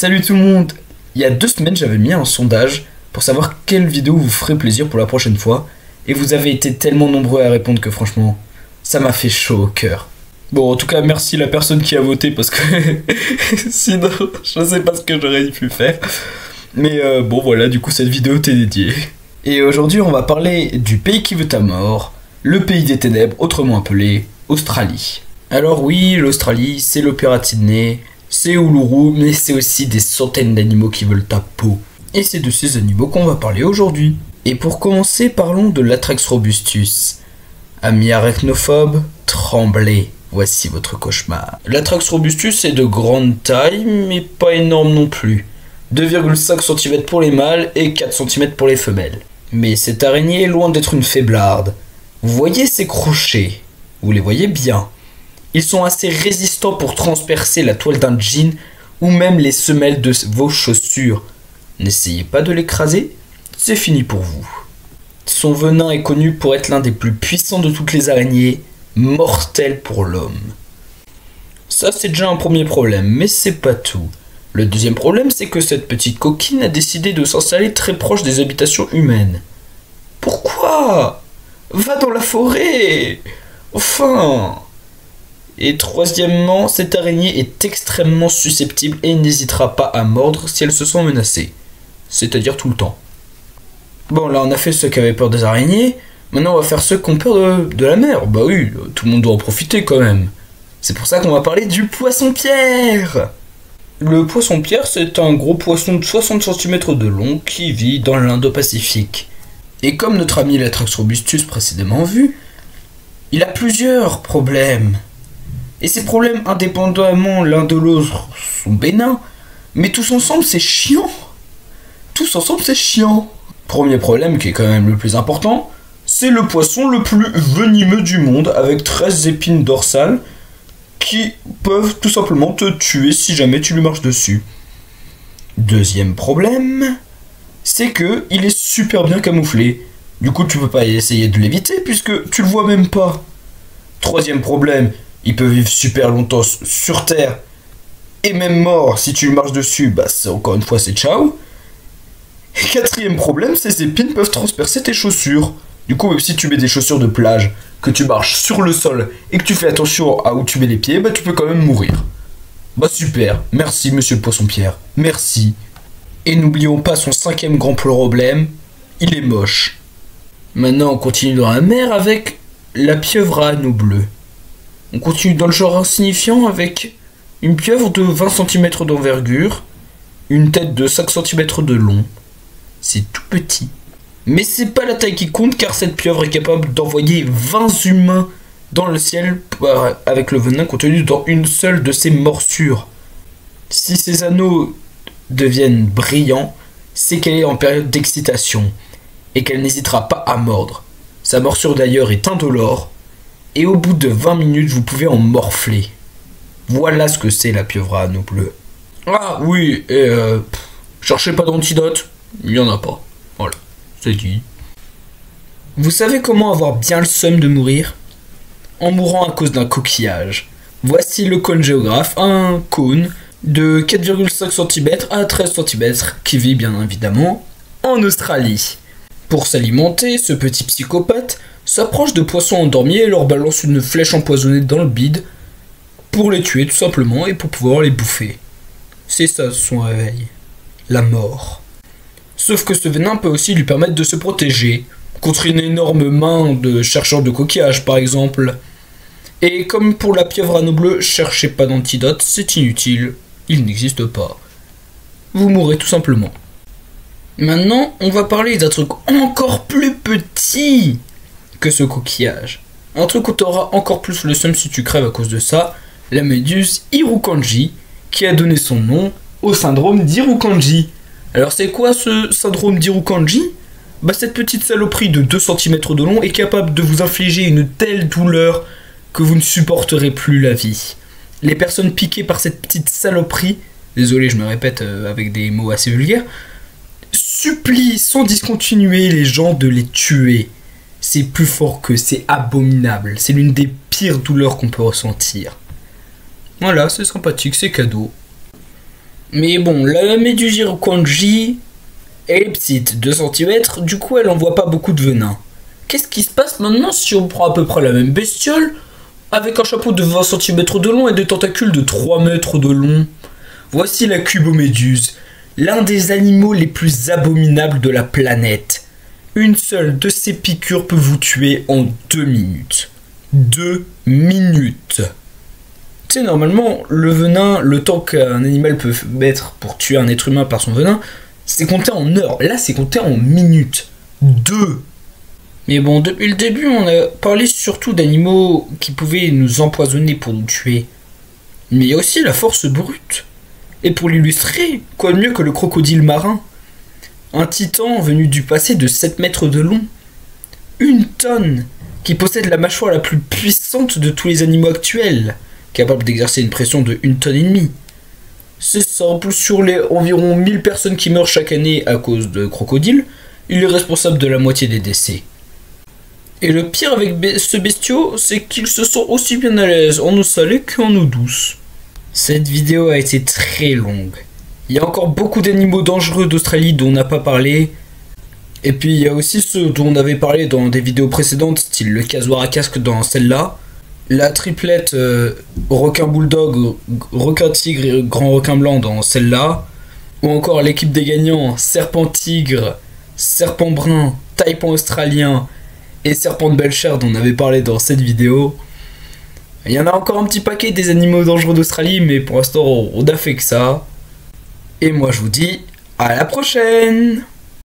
Salut tout le monde. Il y a 2 semaines, j'avais mis un sondage pour savoir quelle vidéo vous ferait plaisir pour la prochaine fois. Et vous avez été tellement nombreux à répondre que franchement, ça m'a fait chaud au cœur. Bon, en tout cas, merci la personne qui a voté parce que sinon, je sais pas ce que j'aurais pu faire. Mais bon, voilà, du coup, cette vidéo t'est dédiée. Et aujourd'hui, on va parler du pays qui veut ta mort, le pays des ténèbres, autrement appelé Australie. Alors oui, l'Australie, c'est l'opéra de Sydney, c'est Uluru, mais c'est aussi des centaines d'animaux qui veulent ta peau. Et c'est de ces animaux qu'on va parler aujourd'hui. Et pour commencer, parlons de l'Atrax robustus. Amis arachnophobes, tremblez, voici votre cauchemar. L'Atrax robustus est de grande taille, mais pas énorme non plus. 2,5 cm pour les mâles et 4 cm pour les femelles. Mais cette araignée est loin d'être une faiblarde. Vous voyez ces crochets? Vous les voyez bien. Ils sont assez résistants pour transpercer la toile d'un jean ou même les semelles de vos chaussures. N'essayez pas de l'écraser, c'est fini pour vous. Son venin est connu pour être l'un des plus puissants de toutes les araignées, mortel pour l'homme. Ça c'est déjà un premier problème, mais c'est pas tout. Le deuxième problème, c'est que cette petite coquine a décidé de s'installer très proche des habitations humaines. Pourquoi? Va dans la forêt! Enfin! Et troisièmement, cette araignée est extrêmement susceptible et n'hésitera pas à mordre si elle se sent menacée. C'est-à-dire tout le temps. Bon, là on a fait ceux qui avaient peur des araignées, maintenant on va faire ceux qui ont peur de la mer. Bah oui, tout le monde doit en profiter quand même. C'est pour ça qu'on va parler du poisson-pierre. Le poisson-pierre, c'est un gros poisson de 60 cm de long qui vit dans l'Indo-Pacifique. Et comme notre ami l'Atrax robustus précédemment vu, il a plusieurs problèmes. Et ces problèmes, indépendamment l'un de l'autre, sont bénins, mais tous ensemble, c'est chiant. Tous ensemble, c'est chiant. Premier problème, qui est quand même le plus important, c'est le poisson le plus venimeux du monde, avec 13 épines dorsales, qui peuvent tout simplement te tuer si jamais tu lui marches dessus. Deuxième problème, c'est que il est super bien camouflé. Du coup, tu peux pas essayer de l'éviter, puisque tu le vois même pas. Troisième problème, il peut vivre super longtemps sur Terre, et même mort, si tu lui marches dessus, bah encore une fois c'est ciao. Et quatrième problème, ces épines peuvent transpercer tes chaussures. Du coup, même si tu mets des chaussures de plage, que tu marches sur le sol, et que tu fais attention à où tu mets les pieds, bah tu peux quand même mourir. Bah super, merci monsieur le poisson-pierre, merci. Et n'oublions pas son 5e grand problème, il est moche. Maintenant on continue dans la mer avec la pieuvre à anneaux bleus. On continue dans le genre insignifiant avec une pieuvre de 20 cm d'envergure, une tête de 5 cm de long. C'est tout petit. Mais c'est pas la taille qui compte car cette pieuvre est capable d'envoyer 20 humains dans le ciel avec le venin contenu dans une seule de ses morsures. Si ces anneaux deviennent brillants, c'est qu'elle est en période d'excitation et qu'elle n'hésitera pas à mordre. Sa morsure d'ailleurs est indolore. Et au bout de 20 minutes, vous pouvez en morfler. Voilà ce que c'est la pieuvre à anneaux bleus. Ah oui, et cherchez pas d'antidote, il y en a pas. Voilà, c'est dit. Vous savez comment avoir bien le seum de mourir? En mourant à cause d'un coquillage. Voici le cône géographe, un cône de 4,5 cm à 13 cm qui vit bien évidemment en Australie. Pour s'alimenter, ce petit psychopathe s'approche de poissons endormis et leur balance une flèche empoisonnée dans le bide pour les tuer tout simplement et pour pouvoir les bouffer. C'est ça son réveil. La mort. Sauf que ce venin peut aussi lui permettre de se protéger contre une énorme main de chercheurs de coquillages par exemple. Et comme pour la pieuvre à anneaux bleus, cherchez pas d'antidote, c'est inutile, il n'existe pas. Vous mourrez tout simplement. Maintenant, on va parler d'un truc encore plus petit que ce coquillage. Un truc où tu auras encore plus le seum si tu crèves à cause de ça, la méduse Irukandji, qui a donné son nom au syndrome d'Irukandji. Alors c'est quoi ce syndrome d'Irukandji? Bah cette petite saloperie de 2 cm de long est capable de vous infliger une telle douleur que vous ne supporterez plus la vie. Les personnes piquées par cette petite saloperie, désolé je me répète avec des mots assez vulgaires, supplient sans discontinuer les gens de les tuer. C'est plus fort que, c'est abominable. C'est l'une des pires douleurs qu'on peut ressentir. Voilà, c'est sympathique, c'est cadeau. Mais bon, la méduse irukandji, elle est petite, 2 cm, du coup elle envoie pas beaucoup de venin. Qu'est-ce qui se passe maintenant si on prend à peu près la même bestiole, avec un chapeau de 20 cm de long et des tentacules de 3 mètres de long? Voici la cuboméduse, l'un des animaux les plus abominables de la planète. Une seule de ses piqûres peut vous tuer en 2 minutes. 2 minutes. Tu sais, normalement, le venin, le temps qu'un animal peut mettre pour tuer un être humain par son venin, c'est compté en heures. Là, c'est compté en minutes. 2. Mais bon, depuis le début, on a parlé surtout d'animaux qui pouvaient nous empoisonner pour nous tuer. Mais il y a aussi la force brute. Et pour l'illustrer, quoi de mieux que le crocodile marin? Un titan venu du passé de 7 mètres de long. 1 tonne, qui possède la mâchoire la plus puissante de tous les animaux actuels, capable d'exercer une pression de 1 tonne et demie. C'est simple, sur les environ 1000 personnes qui meurent chaque année à cause de crocodiles, il est responsable de la moitié des décès. Et le pire avec ce bestiau, c'est qu'il se sent aussi bien à l'aise en eau salée qu'en eau douce. Cette vidéo a été très longue. Il y a encore beaucoup d'animaux dangereux d'Australie dont on n'a pas parlé. Et puis il y a aussi ceux dont on avait parlé dans des vidéos précédentes, style le casoir à casque dans celle-là, la triplette requin bulldog, requin tigre et grand requin blanc dans celle-là, ou encore l'équipe des gagnants serpent tigre, serpent brun, taipan australien et serpent de Belcher dont on avait parlé dans cette vidéo. Il y en a encore un petit paquet des animaux dangereux d'Australie, mais pour l'instant on a fait que ça. Et moi je vous dis à la prochaine!